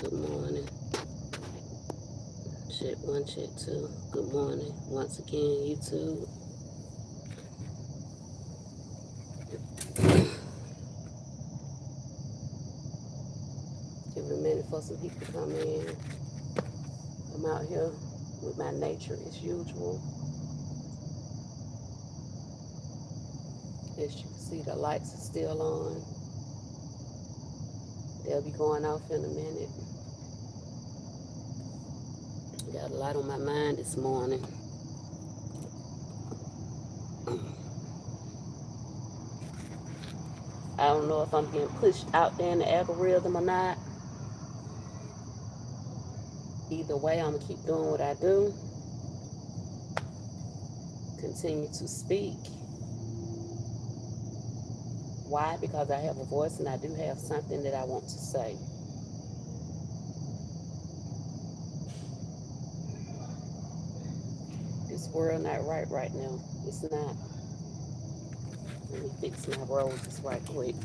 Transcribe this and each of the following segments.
Good morning. Check one, check two. Good morning. Once again, YouTube. Give it a minute for some people to come in. I'm out here with my nature as usual. As you can see, the lights are still on. They'll be going off in a minute. Got a lot on my mind this morning. I don't know if I'm getting pushed out there in the algorithm or not. Either way, I'm going to keep doing what I do. Continue to speak. Why? Because I have a voice and I do have something that I want to say. This world not right now. It's not. Let me fix my roses right quick.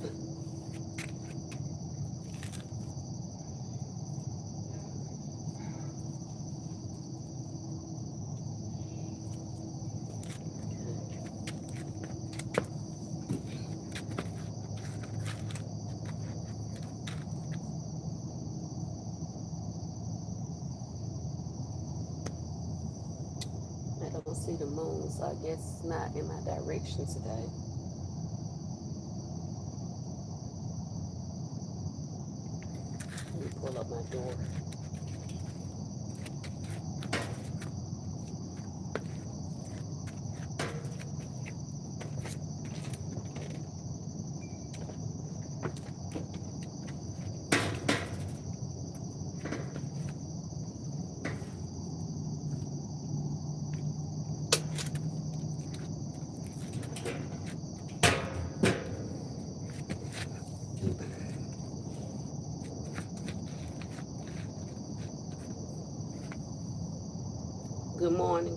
I don't see the moon, so I guess it's not in my direction today. Let me pull up my door.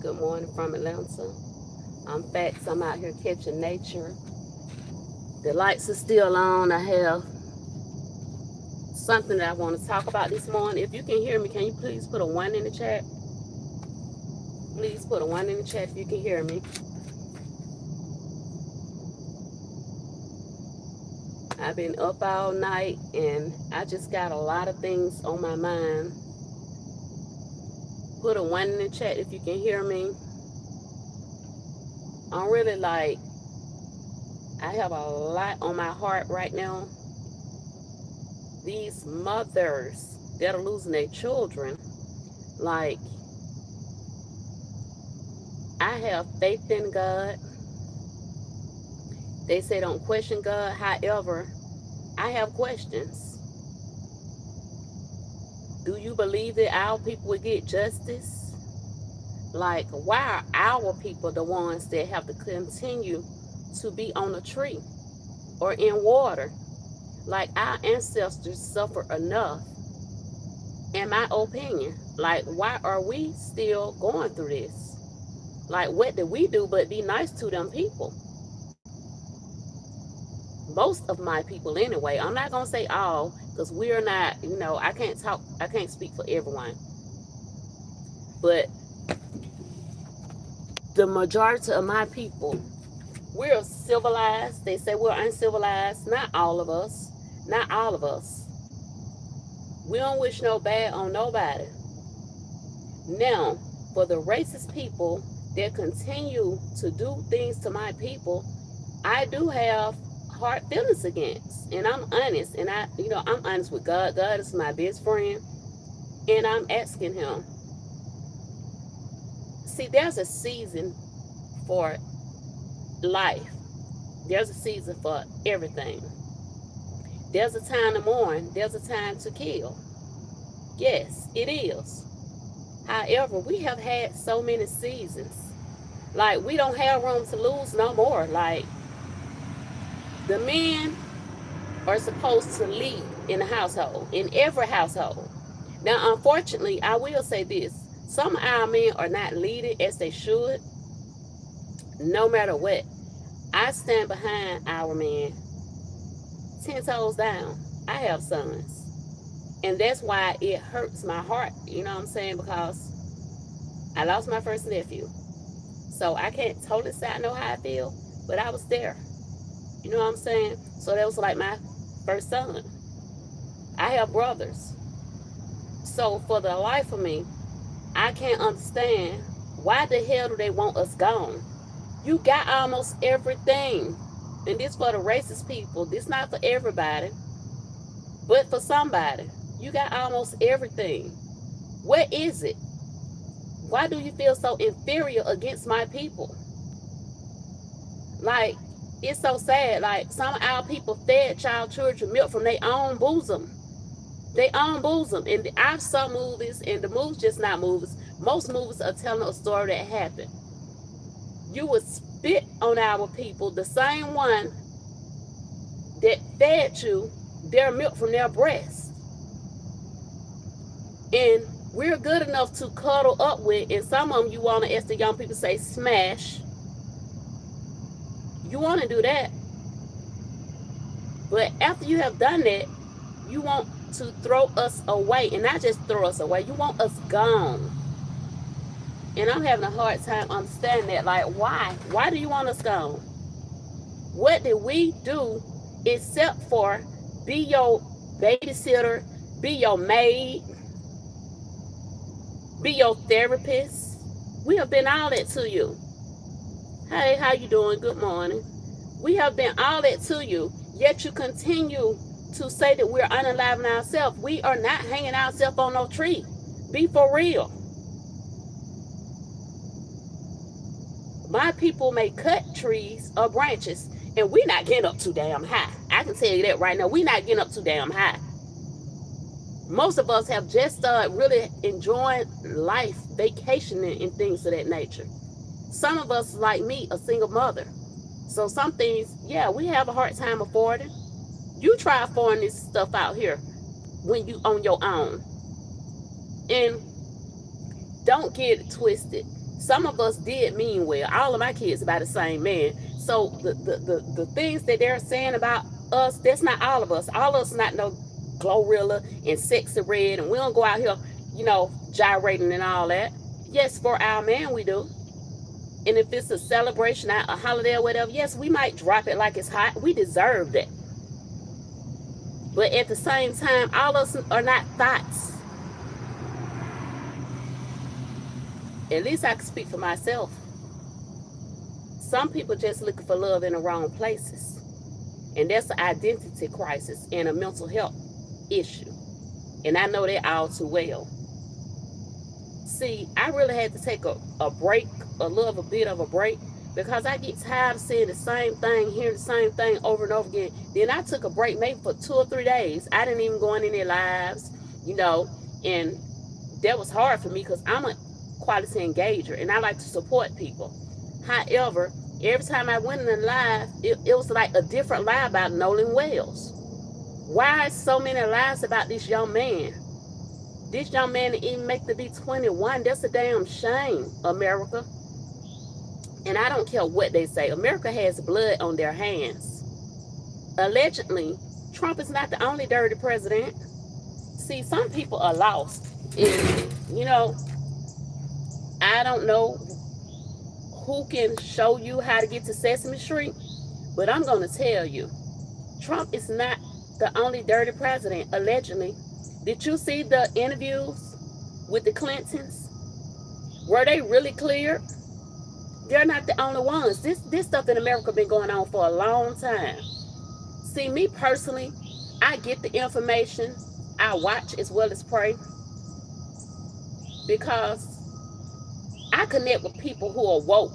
Good morning from Atlanta. I'm Factz. I'm out here catching nature. The lights are still on. I have something that I want to talk about this morning. If you can hear me, can you please put a 1 in the chat? Please put a 1 in the chat if you can hear me. I've been up all night and I just got a lot of things on my mind. Put a 1 in the chat if you can hear me. I'm really like, I have a lot on my heart right now. These mothers that are losing their children, like, I have faith in God. They say don't question God. However, I have questions. Do you believe that our people will get justice? Like, why are our people the ones that have to continue to be on a tree or in water? Like, our ancestors suffered enough, in my opinion. Like, why are we still going through this? Like, what did we do but be nice to them people? Most of my people anyway. I'm not going to say all, because we're not, I can't speak for everyone. But the majority of my people, we're civilized. They say we're uncivilized. Not all of us. Not all of us. We don't wish no bad on nobody. Now, for the racist people that continue to do things to my people, I do have hard feelings against. And I'm honest. And I'm honest with God. God is my best friend. And I'm asking him. See, there's a season for life. There's a season for everything. There's a time to mourn. There's a time to kill. Yes, it is. However, we have had so many seasons. Like, we don't have room to lose no more. Like, the men are supposed to lead in the household, in every household. Now, unfortunately, I will say this. Some of our men are not leading as they should. No matter what. I stand behind our men 10 toes down. I have sons. And that's why it hurts my heart, you know what I'm saying? Because I lost my first nephew. So I can't totally say I know how I feel, but I was there. You know what I'm saying? So that was like my first son. I have brothers. So for the life of me, I can't understand why the hell do they want us gone? You got almost everything. And this for the racist people. This not for everybody, but for somebody. You got almost everything. What is it? Why do you feel so inferior against my people? Like, it's so sad. Like, some of our people fed child children milk from their own bosom. Their own bosom. And I've saw movies, and the movies just not movies. Most movies are telling a story that happened. You would spit on our people, the same one that fed you their milk from their breast. And we're good enough to cuddle up with, and some of them you want to, as the young people say, smash. You want to do that. But after you have done that, you want to throw us away. And not just throw us away, you want us gone. And I'm having a hard time understanding that. Like, why? Why do you want us gone? What did we do except for be your babysitter, be your maid, be your therapist? We have been all that to you. Hey, how you doing? Good morning. We have been all that to you, yet you continue to say that we're unaliving ourselves. We are not hanging ourselves on no tree. Be for real. My people may cut trees or branches, and we're not getting up too damn high. I can tell you that right now. We're not getting up too damn high. Most of us have just started really enjoying life, vacationing, and things of that nature. Some of us, like me, a single mother. So some things, yeah, we have a hard time affording. You try affording this stuff out here when you on your own. And don't get it twisted. Some of us did mean well. All of my kids by the same man. So the things that they're saying about us, that's not all of us. All of us not no Glorilla and Sexy Red, and we don't go out here, you know, gyrating and all that. Yes, for our man we do. And if it's a celebration, a holiday or whatever, yes, we might drop it like it's hot. We deserve that. But at the same time, all of us are not thoughts. At least I can speak for myself. Some people just looking for love in the wrong places. And that's an identity crisis and a mental health issue. And I know that all too well. See, I really had to take a break, a little bit of a break, because I get tired of seeing the same thing, hearing the same thing over and over again. Then I took a break maybe for 2 or 3 days. I didn't even go in their lives, you know, and that was hard for me because I'm a quality engager and I like to support people. However, every time I went in the live, it was like a different lie about Nolan Wells. Why so many lies about this young man? This young man didn't even make the be 21. That's a damn shame, America. And I don't care what they say. America has blood on their hands. Allegedly, Trump is not the only dirty president. See, some people are lost. And, you know, I don't know who can show you how to get to Sesame Street, but I'm going to tell you, Trump is not the only dirty president, allegedly. Did you see the interviews with the Clintons? Were they really clear? They're not the only ones. This stuff in America been going on for a long time. See, me personally, I get the information. I watch as well as pray. Because I connect with people who are woke.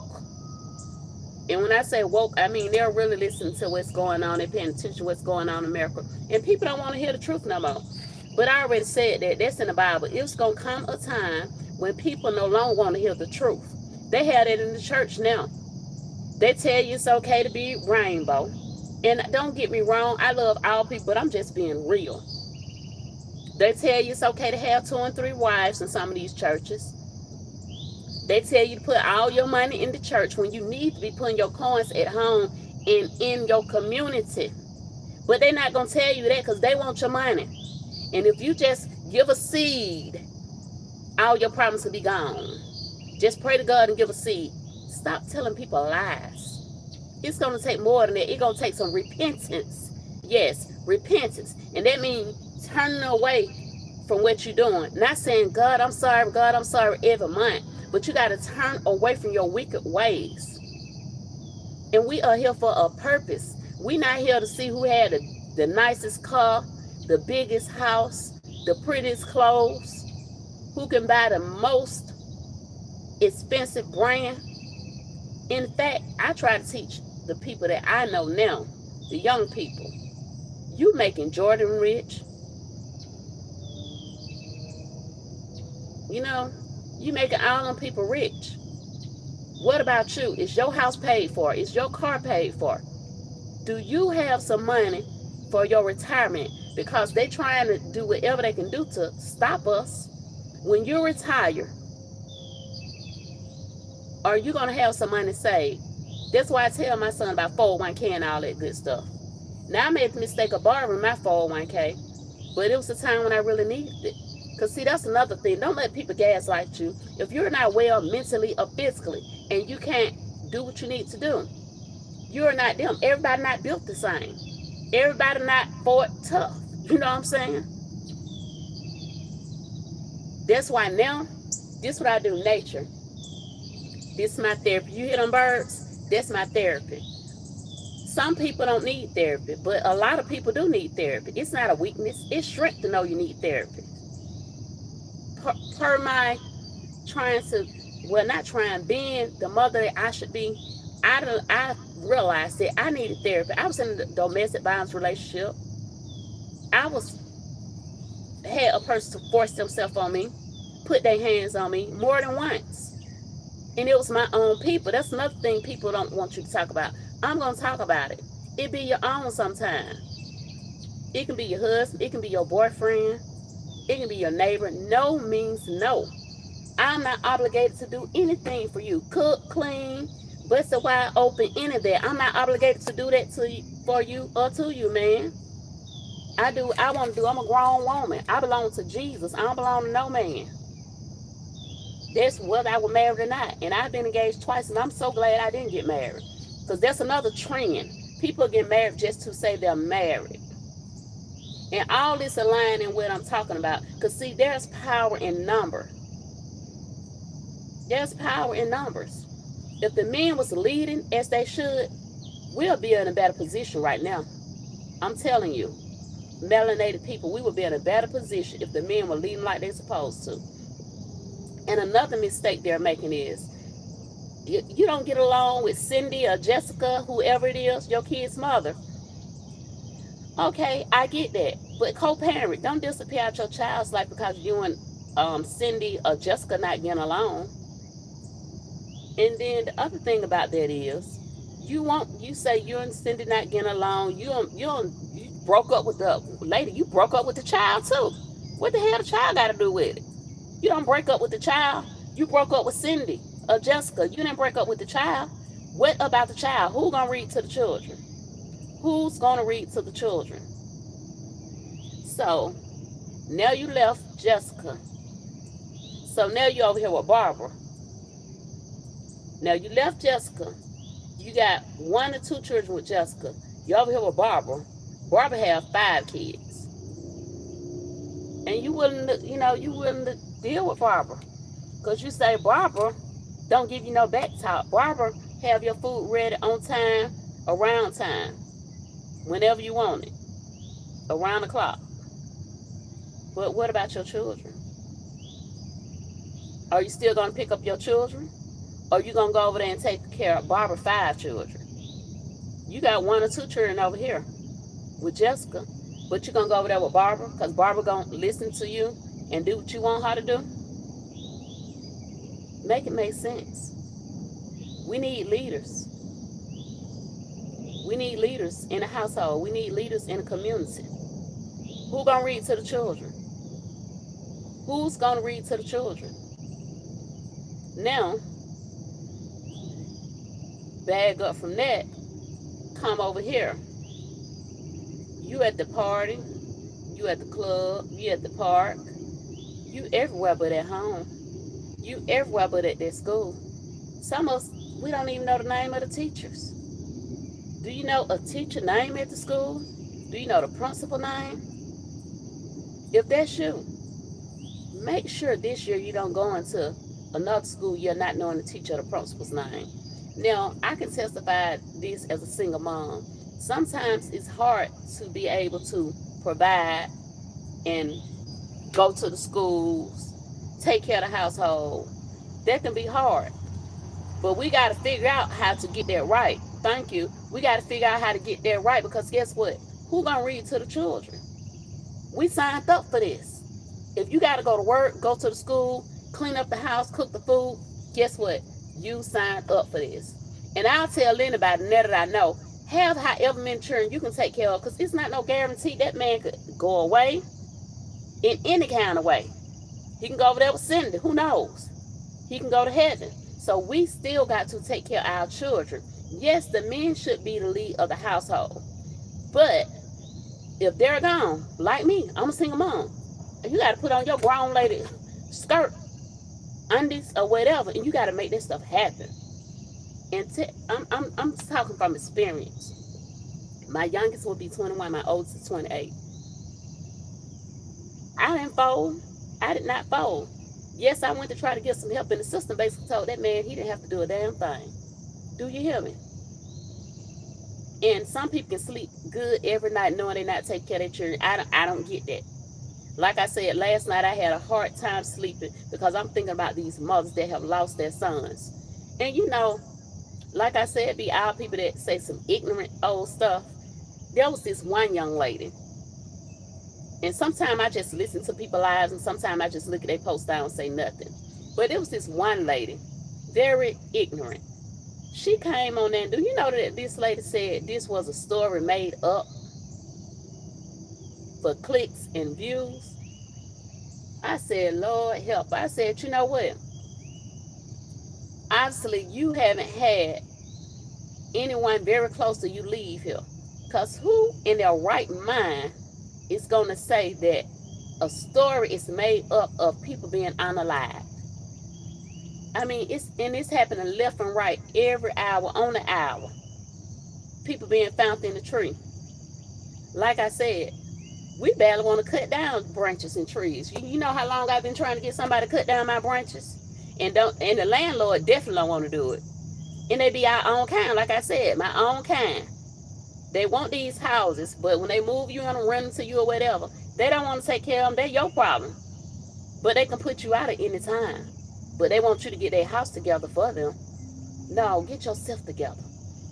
And when I say woke, I mean they're really listening to what's going on. They're paying attention to what's going on in America. And people don't want to hear the truth no more. But I already said that. That's in the Bible. It's going to come a time when people no longer want to hear the truth. They have that in the church now. They tell you it's okay to be rainbow. And don't get me wrong, I love all people, but I'm just being real. They tell you it's okay to have 2 and 3 wives in some of these churches. They tell you to put all your money in the church when you need to be putting your coins at home and in your community. But they're not going to tell you that because they want your money. And if you just give a seed, all your problems will be gone. Just pray to God and give a seed. Stop telling people lies. It's going to take more than that. It's going to take some repentance. Yes, repentance. And that means turning away from what you're doing. Not saying, God, I'm sorry every month. But you got to turn away from your wicked ways. And we are here for a purpose. We're not here to see who had the nicest car, the biggest house, the prettiest clothes, who can buy the most expensive brand. In fact, I try to teach the people that I know now, the young people, you making Jordan rich. You know, you making all them people rich. What about you? Is your house paid for? Is your car paid for? Do you have some money for your retirement? Because they trying to do whatever they can do to stop us. When you retire, are you going to have some money saved? That's why I tell my son about 401k and all that good stuff. Now, I made the mistake of borrowing my 401k, but it was the time when I really needed it. Because, see, that's another thing. Don't let people gaslight you. If you're not well mentally or physically and you can't do what you need to do, you're not them. Everybody not built the same. Everybody not fought tough. You know what I'm saying? That's why now, this is what I do, nature. This is my therapy. You hear them birds? That's my therapy. Some people don't need therapy, but a lot of people do need therapy. It's not a weakness. It's strength to know you need therapy. Per my trying to, well, not trying, being the mother that I should be, I realized that I needed therapy. I was in a domestic violence relationship. I had a person to force themselves on me, put their hands on me more than once. And it was my own people. That's another thing people don't want you to talk about. I'm going to talk about it. It be your own sometime. It can be your husband. It can be your boyfriend. It can be your neighbor. No means no. I'm not obligated to do anything for you. Cook, clean, bust it wide open, any of that. I'm not obligated to do that for you or to you, man. I do what I want to do. I'm a grown woman. I belong to Jesus. I don't belong to no man. That's whether I was married or not. And I've been engaged twice, and I'm so glad I didn't get married. Because that's another trend. People get married just to say they're married. And all this aligning in what I'm talking about. Because, see, there's power in number. There's power in numbers. If the men was leading as they should, we'll be in a better position right now. I'm telling you. Melanated people, we would be in a better position if the men were leading like they're supposed to. And another mistake they're making is, you don't get along with Cindy or Jessica, whoever it is, your kid's mother. Okay, I get that. But co-parent, don't disappear out your child's life because you and Cindy or Jessica not getting along. And then the other thing about that is, you say you and Cindy not getting along, you broke up with the lady, you broke up with the child too. What the hell the child got to do with it? You don't break up with the child. You broke up with Cindy or Jessica. You didn't break up with the child. What about the child? Who's going to read to the children? Who's going to read to the children? So, now you left Jessica. So now you over here with Barbara. Now you left Jessica. You got 1 or 2 children with Jessica. You over here with Barbara. Barbara have 5 kids. And you wouldn't deal with Barbara. Because you say Barbara don't give you no back talk. Barbara have your food ready on time, around time. Whenever you want it. Around the clock. But what about your children? Are you still going to pick up your children? Or are you going to go over there and take care of Barbara's 5 children? You got 1 or 2 children over here with Jessica. But you're going to go over there with Barbara because Barbara going to listen to you and do what you want her to do? Make it make sense. We need leaders. We need leaders in a household. We need leaders in a community. Who's going to read to the children? Who's going to read to the children? Now, bag up from that, come over here. You at the party, You at the club, you at the park, you everywhere but at home. You everywhere but at that school. Some of us, we don't even know the name of the teachers. Do you know a teacher name at the school? Do you know the principal name? If that's you, make sure this year you don't go into another school year not knowing the teacher or the principal's name. Now, I can testify this as a single mom. Sometimes it's hard to be able to provide and go to the schools, take care of the household. That can be hard. But we got to figure out how to get that right. Thank you. We got to figure out how to get that right, because guess what? Who gonna read to the children? We signed up for this. If you got to go to work, go to the school, clean up the house, cook the food, guess what? You signed up for this. And I'll tell anybody now that I know, have however many children you can take care of, because it's not no guarantee that man could go away in any kind of way. He can go over there with Cindy. Who knows? He can go to heaven. So we still got to take care of our children. Yes, the men should be the lead of the household. But if they're gone, like me, I'm a single mom. And you got to put on your grown lady skirt, undies, or whatever, and you got to make this stuff happen. And I'm talking from experience. My youngest will be 21. My oldest is 28. I didn't fold. I did not fold. Yes, I went to try to get some help, and the system basically told that man he didn't have to do a damn thing. Do you hear me? And some people can sleep good every night knowing they're not taking care of their children. I don't get that. Like I said, last night I had a hard time sleeping because I'm thinking about these mothers that have lost their sons. And you know, like I said, be all people that say some ignorant old stuff. There was this one young lady. And sometimes I just listen to people's lives, and sometimes I just look at their posts down and say nothing. But there was this one lady, very ignorant. She came on there, and do you know that this lady said this was a story made up for clicks and views? I said, Lord help. I said, you know what? Obviously, you haven't had anyone very close to you leave here. Because who in their right mind is going to say that a story is made up of people being unalive? I mean, it's happening left and right every hour on the hour. People being found in the tree. Like I said, we barely want to cut down branches and trees. You know how long I've been trying to get somebody to cut down my branches? And the landlord definitely don't want to do it. And they be our own kind, like I said, my own kind. They want these houses, but when they move you and run into you or whatever, they don't want to take care of them. They're your problem. But they can put you out at any time. But they want you to get their house together for them. No, get yourself together.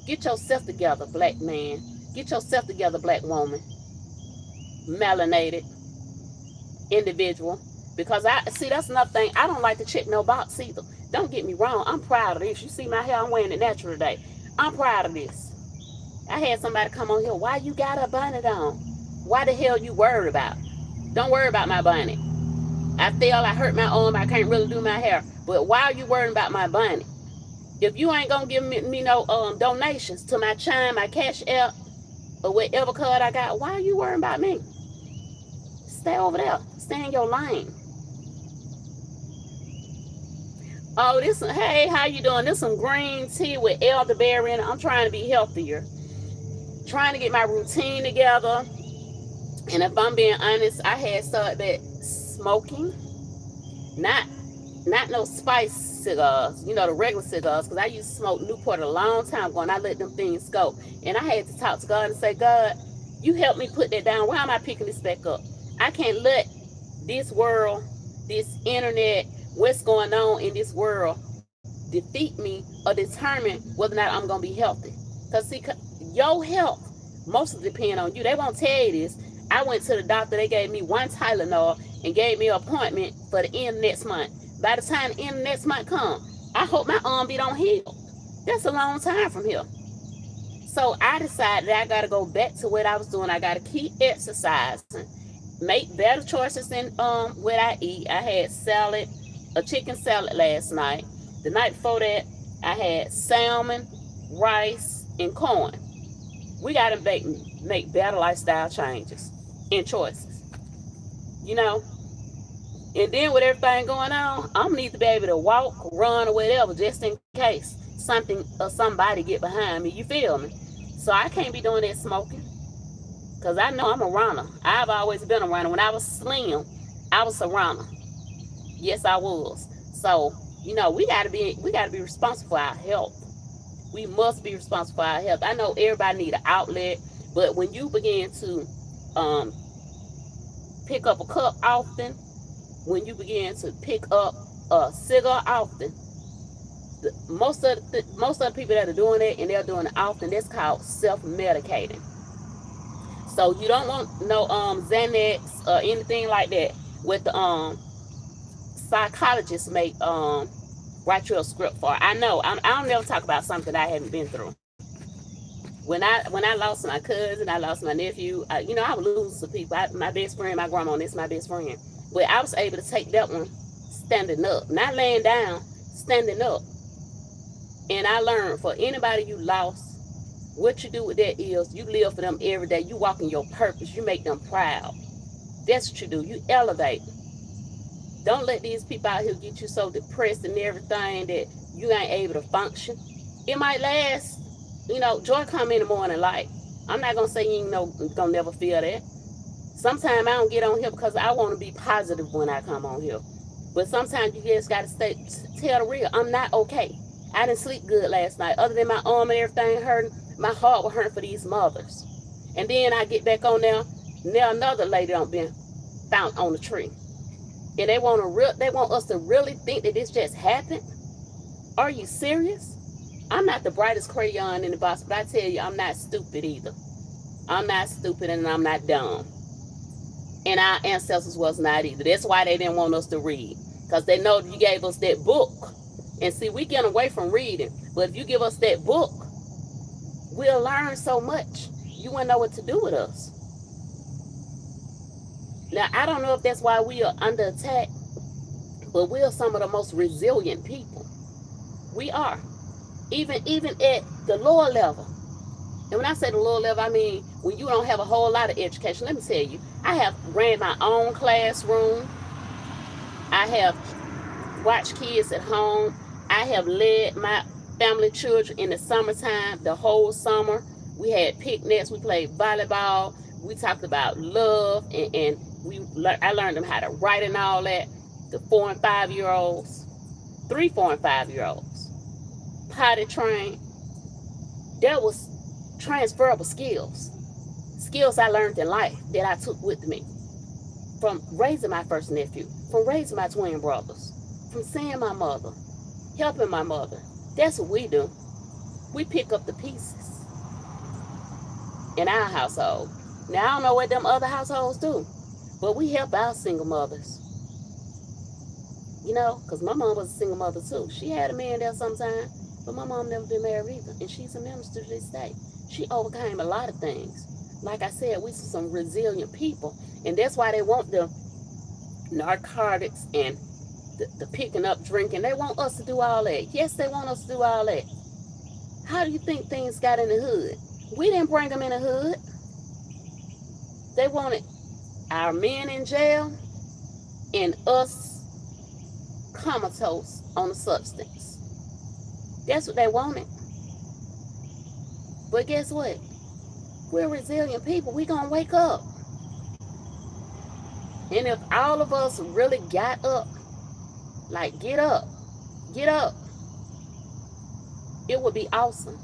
Get yourself together, black man. Get yourself together, black woman. Melanated individual. Because that's another thing. I don't like to check no box either. Don't get me wrong. I'm proud of this. You see my hair, I'm wearing it natural today. I'm proud of this. I had somebody come on here. Why you got a bonnet on? Why the hell you worried about? Don't worry about my bonnet. I feel I hurt my arm. I can't really do my hair. But why are you worrying about my bonnet? If you ain't gonna give me no donations to my Chime, my Cash App, or whatever card I got, why are you worrying about me? Stay over there. Stay in your lane. Oh, hey, how you doing? This some green tea with elderberry in it. I'm trying to be healthier. Trying to get my routine together. And if I'm being honest, I had started smoking. Not no spice cigars, the regular cigars, because I used to smoke Newport a long time ago, and I let them things go. And I had to talk to God and say, God, you help me put that down. Why am I picking this back up? I can't let this world, this internet, what's going on in this world defeat me or determine whether or not I'm going to be healthy. Because see, your health mostly depends on you. They won't tell you this. I went to the doctor. They gave me one Tylenol and gave me an appointment for the end of next month. By the time the end of next month comes, I hope my arm be don't heal. That's a long time from here. So I decided that I got to go back to what I was doing. I got to keep exercising, make better choices in what I eat. I had a chicken salad last night. The night before that, I had salmon, rice, and corn. We got to make better lifestyle changes and choices. you know. And then with everything going on, I'm gonna need to be able to walk, run, or whatever, just in case something or somebody get behind me. You feel me? So I can't be doing that smoking, cause I know I'm a runner. I've always been a runner. When I was slim, I was a runner. Yes, I was. So we gotta be responsible for our health. We must be responsible for our health. I know everybody need an outlet, but when you begin to um, pick up a cup often, when you begin to pick up a cigar often, most of the people that are doing that and they're doing it often, that's called self-medicating. So you don't want no Xanax or anything like that. With the psychologists make write you a script for. I know I don't never talk about something that I haven't been through. When I lost my cousin, I lost my nephew. I was losing some people. My best friend, my grandma, this my best friend. But I was able to take that one standing up, not laying down, standing up. And I learned, for anybody you lost, what you do with that is you live for them every day. You walk in your purpose. You make them proud. That's what you do. You elevate. Don't let these people out here get you so depressed and everything that you ain't able to function. It might last. Joy come in the morning light. I'm not gonna say you ain't gonna never feel that. Sometimes I don't get on here because I want to be positive when I come on here. But sometimes you just gotta tell the real. I'm not okay. I didn't sleep good last night. Other than my arm and everything hurting, my heart was hurting for these mothers. And then I get back on there. Now another lady done been found on the tree. And they want us to really think that this just happened. Are you serious? I'm not the brightest crayon in the box, but I tell you, I'm not stupid either. I'm not stupid and I'm not dumb. And our ancestors was not either. That's why they didn't want us to read. Because they know you gave us that book. And see, we get away from reading. But if you give us that book, we'll learn so much. You wouldn't know what to do with us. Now, I don't know if that's why we are under attack, but we are some of the most resilient people. We are. Even at the lower level. And when I say the lower level, I mean when you don't have a whole lot of education. Let me tell you, I have ran my own classroom. I have watched kids at home. I have led my family children in the summertime, the whole summer. We had picnics. We played volleyball. We talked about love, and I learned them how to write and all that. The 4 and 5 year olds, 3, 4, and 5 year olds, potty trained. There was transferable skills I learned in life that I took with me from raising my first nephew, from raising my twin brothers, from seeing my mother, helping my mother. That's what we do. We pick up the pieces in our household. Now, I don't know what them other households do, but we help our single mothers. Because my mom was a single mother too. She had a man there sometime, but my mom never been married either, and she's a minister to this day. She overcame a lot of things. Like I said, we some resilient people, and that's why they want the narcotics and the picking up drinking. They want us to do all that. Yes, they want us to do all that. How do you think things got in the hood? We didn't bring them in the hood. They wanted our men in jail and us comatose on the substance. That's what they wanted. But guess what? We're resilient people. We're going to wake up. And if all of us really got up, like get up, it would be awesome.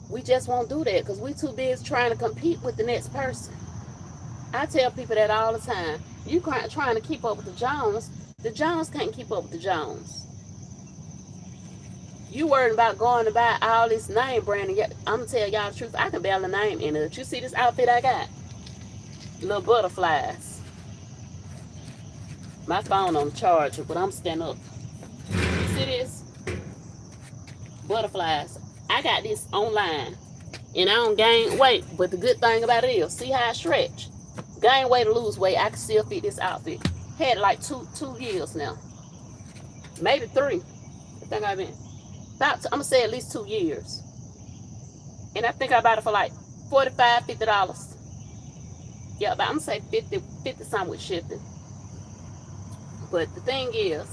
We just won't do that because we too busy trying to compete with the next person. I tell people that all the time. You trying to keep up with the Jones can't keep up with the Jones. You worried about going to buy all this name branding. I'm going to tell y'all the truth. I can barely name any of it. You see this outfit I got? Little butterflies. My phone on the charger, but I'm standing up. You see this? Butterflies. I got this online. And I don't gain weight. But the good thing about it is, see how I stretch? Gain weight or lose weight, I can still fit this outfit. Had like two years now. Maybe 3. I think I've been. I'm going to say at least 2 years. And I think I bought it for like $45, $50. Yeah, but I'm gonna say 50 something with shipping. But the thing is,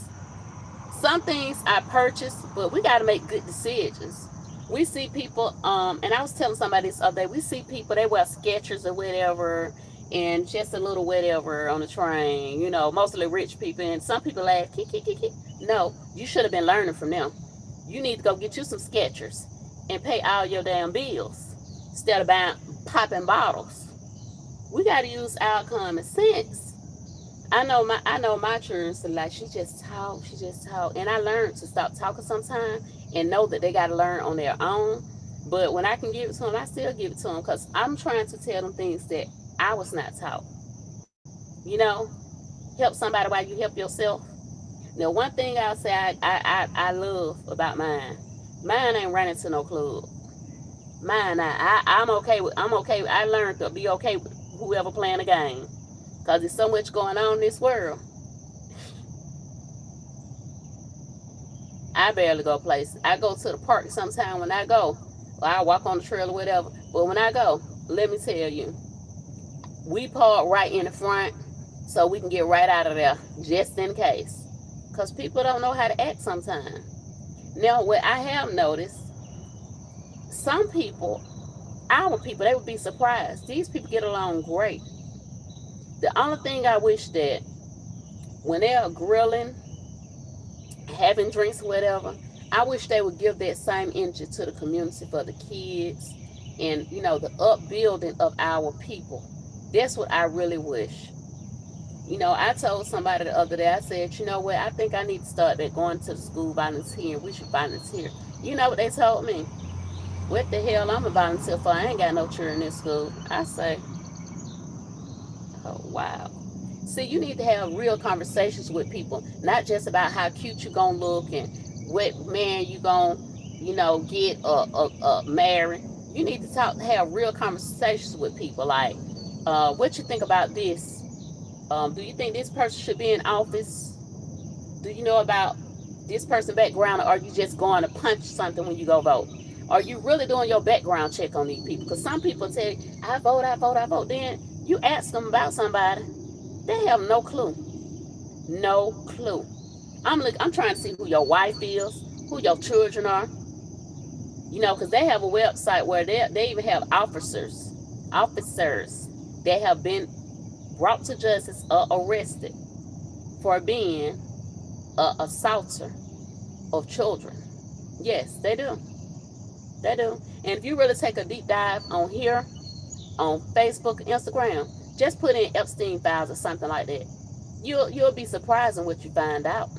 some things I purchase, but we got to make good decisions. We see people, and I was telling somebody this other day, we see people, they wear Skechers or whatever, and just a little whatever on the train, you know, mostly rich people, and some people laugh, kiki. No, you should have been learning from them. You need to go get you some Skechers and pay all your damn bills instead of buying popping bottles. We got to use our common sense. I know my children, so like she just talk, and I learned to stop talking sometimes and know that they got to learn on their own. But when I can give it to them, I still give it to them because I'm trying to tell them things that I was not taught. You know, help somebody while you help yourself. Now, one thing I'll say I love about mine ain't running to no club. Mine, I'm okay with. I'm okay. I learned to be okay with whoever playing the game. Because there's so much going on in this world. I barely go places. I go to the park sometime when I go. Or I walk on the trail or whatever. But when I go, let me tell you, we park right in the front so we can get right out of there just in case. Because people don't know how to act sometimes. Now, what I have noticed, some people, our people, they would be surprised. These people get along great. The only thing I wish that when they're grilling, having drinks, whatever, I wish they would give that same energy to the community for the kids and, you know, the upbuilding of our people. That's what I really wish. You know, I told somebody the other day, I said, you know what, I think I need to start that going to the school volunteering. We should volunteer. You know what they told me? What the hell I'm a volunteer for? I ain't got no children in school. I say, oh, wow. See, you need to have real conversations with people, not just about how cute you gonna look and what man you gonna, you know, get married. You need to have real conversations with people. Like, what you think about this? Do you think this person should be in office? Do you know about this person's background, or are you just going to punch something when you go vote? Are you really doing your background check on these people? Because some people tell you, I vote, I vote, I vote. Then you ask them about somebody, they have no clue. No clue. I'm trying to see who your wife is, who your children are. You know, because they have a website where they even have officers that have been brought to justice or arrested for being an assaulter of children. Yes, they do. They do. And if you really take a deep dive on here, on Facebook, Instagram, just put in Epstein files or something like that. You'll be surprised in what you find out.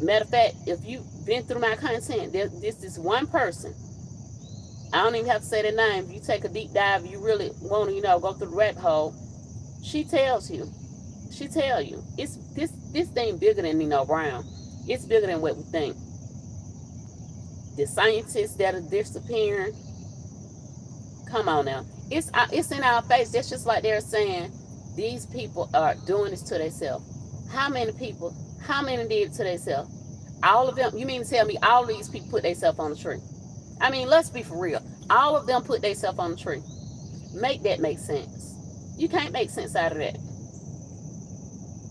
Matter of fact, if you've been through my content, this is one person. I don't even have to say the name. If you take a deep dive, you really want to, you know, go through the rabbit hole. She tells you. She tell you. It's this thing bigger than Nino Brown. It's bigger than what we think. The scientists that are disappearing. Come on now. It's in our face. That's just like they're saying these people are doing this to themselves. How many people? How many did it to themselves? All of them. You mean to tell me all of these people put themselves on the tree? I mean, let's be for real. All of them put themselves on the tree. Make that make sense. You can't make sense out of that.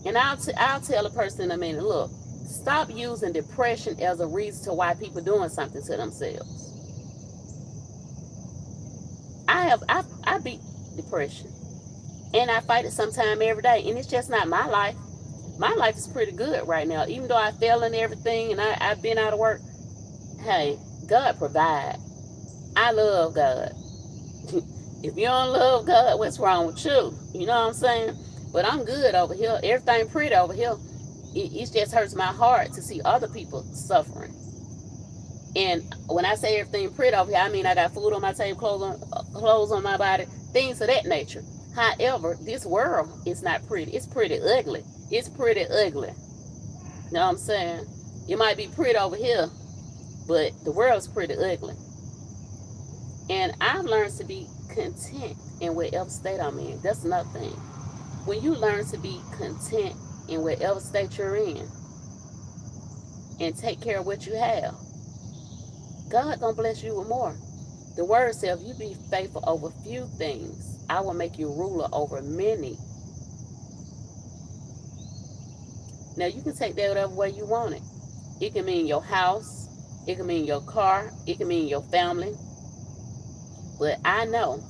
And I'll tell a person in a minute, look, stop using depression as a reason to why people doing something to themselves. I beat depression. And I fight it sometime every day. And it's just not my life. My life is pretty good right now. Even though I fell in everything and I've been out of work. Hey, God provide. I love God. If you don't love God, what's wrong with you? You know what I'm saying? But I'm good over here. Everything pretty over here. It just hurts my heart to see other people suffering. And when I say everything pretty over here, I mean I got food on my table, clothes on my body, things of that nature. However, this world is not pretty. It's pretty ugly. It's pretty ugly. You know what I'm saying? It might be pretty over here, but the world's pretty ugly. And I've learned to be content in whatever state I'm in. That's another thing. When you learn to be content in whatever state you're in and take care of what you have, God gonna bless you with more. The word says, if you be faithful over few things, I will make you ruler over many. Now you can take that whatever way you want it. It can mean your house, it can mean your car, it can mean your family. But I know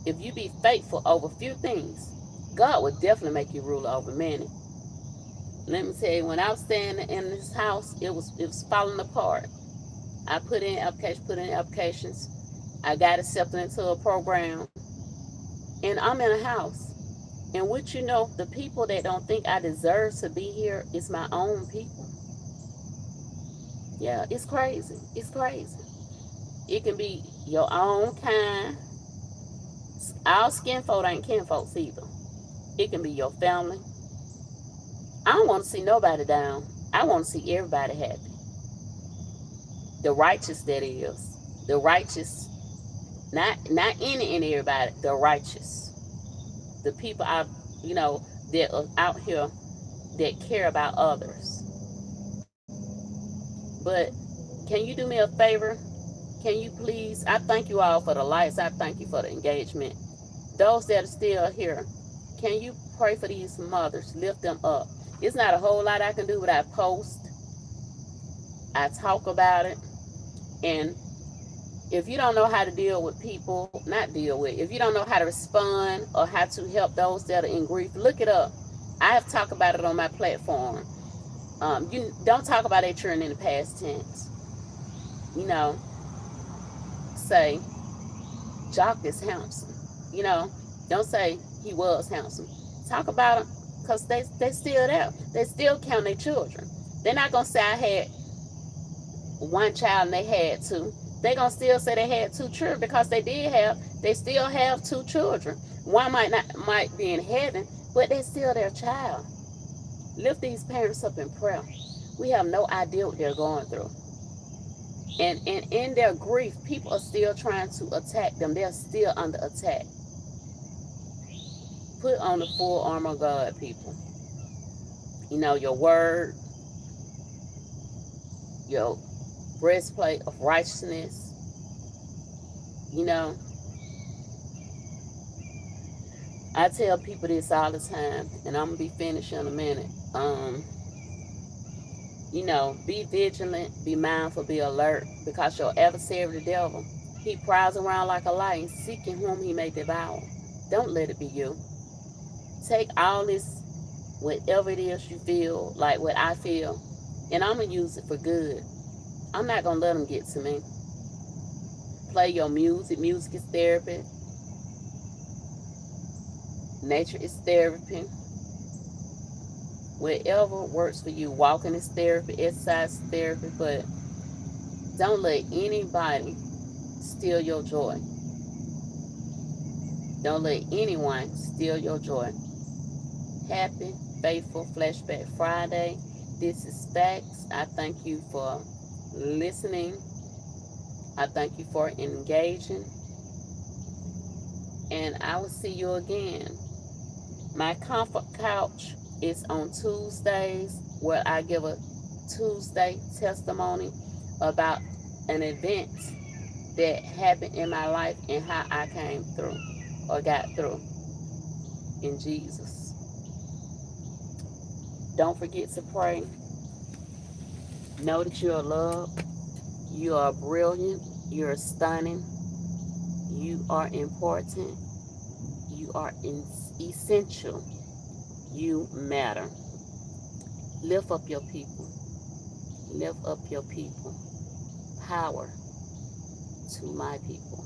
if you be faithful over few things, God will definitely make you ruler over many. Let me tell you, when I was staying in this house, it was falling apart. I put in applications. I got accepted into a program, and I'm in a house. And what you know, the people that don't think I deserve to be here is my own people. Yeah, it's crazy. It's crazy. It can be your own kind. All skin folk ain't kin folks either. It can be your family. I don't want to see nobody down. I want to see everybody happy. The righteous, that is. The righteous, not any and everybody. The righteous. The people that are out here that care about others. But can you do me a favor? Can you please? I thank you all for the likes. I thank you for the engagement. Those that are still here, can you pray for these mothers? Lift them up. It's not a whole lot I can do, but I post. I talk about it. And if you don't know how to deal with people, not deal with, if you don't know how to respond or how to help those that are in grief, look it up. I have talked about it on my platform. You don't talk about their children in the past tense. You know, say, Jock is handsome. You know, don't say he was handsome. Talk about them because they still there. They still count their children. They're not going to say I had one child and they had two. They're going to still say they had two children because they still have two children. One might be in heaven, but they're still their child. Lift these parents up in prayer. We have no idea what they're going through. And in their grief, people are still trying to attack them. They're still under attack. Put on the full armor of God, people. You know, your word, your breastplate of righteousness. You know, I tell people this all the time, and I'm going to be finished in a minute. You know, be vigilant, be mindful, be alert, because your adversary, the devil, he prowls around like a lion, seeking whom he may devour. Don't let it be you. Take all this, whatever it is you feel, like what I feel, and I'm going to use it for good. I'm not going to let them get to me. Play your music. Music is therapy. Nature is therapy. Whatever works for you. Walking is therapy. Exercise is therapy. But don't let anybody steal your joy. Don't let anyone steal your joy. Happy, faithful Flashback Friday. This is Factz. I thank you for listening. I thank you for engaging. And I will see you again. My comfort couch is on Tuesdays, where I give a Tuesday testimony about an event that happened in my life and how I came through or got through in Jesus. Don't forget to pray. Know that you are loved. You are brilliant. You are stunning. You are important. You are essential. You matter. Lift up your people. Lift up your people. Power to my people.